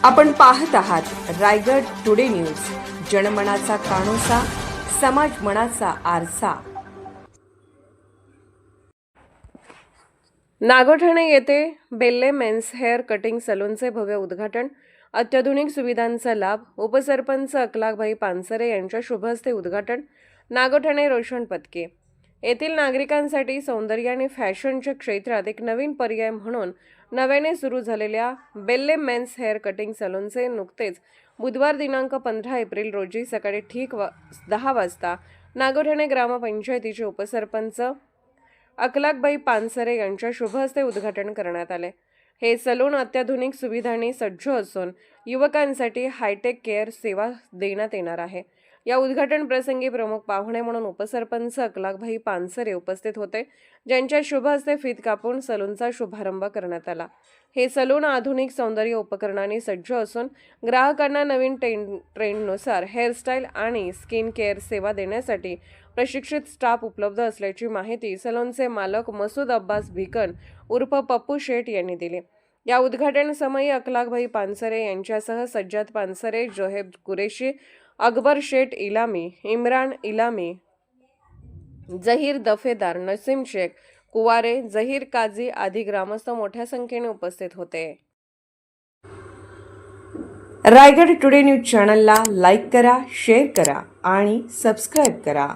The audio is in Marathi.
आपण पाहत आहात रायगड टुडे न्यूज, जनमनाचा कानोसा, समाज मनाचा आरसा। नागोठणे येथे बेल्ले मेन्स हेअर कटिंग सलूनचे भव्य उद्घाटन, अत्याधुनिक सुविधांचा लाभ, उपसरपंच अकलागभाई पानसरे यांच्या शुभ हस्ते उद्घाटन। नागोठणे रोशन पत्के येथील नागरिकांसाठी सौंदर्य आणि फॅशनच्या क्षेत्रात एक नवीन पर्याय म्हणून नव्याने सुरू झालेल्या बेल्ले मेन्स हेअर कटिंग सलूनचे नुकतेच बुधवार दिनांक 15 एप्रिल रोजी सकाळी ठीक 10 वाजता नागोठणे ग्रामपंचायतीचे उपसरपंच अकलागबाई पानसरे यांच्या शुभ हस्ते उद्घाटन करण्यात आले। हे सलून अत्याधुनिक सुविधांनी सज्ज असून युवकांसाठी हायटेक केअर सेवा देण्यात येणार आहे। या उद्घाटन प्रसंगी प्रमुख पाहुणे म्हणून उपसरपंच अकलागभाई पानसरे उपस्थित होते, ज्यांच्या शुभ हस्ते फीत कापून सलूनचा शुभारंभ करण्यात आला। हे सलून आधुनिक सौंदर्य उपकरणांनी सज्ज असून ग्राहकांना नवीन ट्रेंडनुसार हेअरस्टाईल आणि स्किन केअर सेवा देण्यासाठी प्रशिक्षित स्टाफ उपलब्ध असल्याची माहिती सलूनचे मालक मसूद अब्बास भिकन उर्फ पप्पू शेठ यांनी दिली। या उद्घाटन समयी अकलागभाई पानसरे यांच्यासह सज्जाद पानसरे, जोहेब कुरेशी, अकबर शेठ इलामी, इम्रान इलामी, जहीर दफेदार, नसीम शेख, कुवारे, जहीर काझी आदी ग्रामस्थ मोठ्या संख्येने उपस्थित होते। रायगड टुडे न्यूज चॅनलला लाईक करा, शेअर करा आणि सबस्क्राईब करा।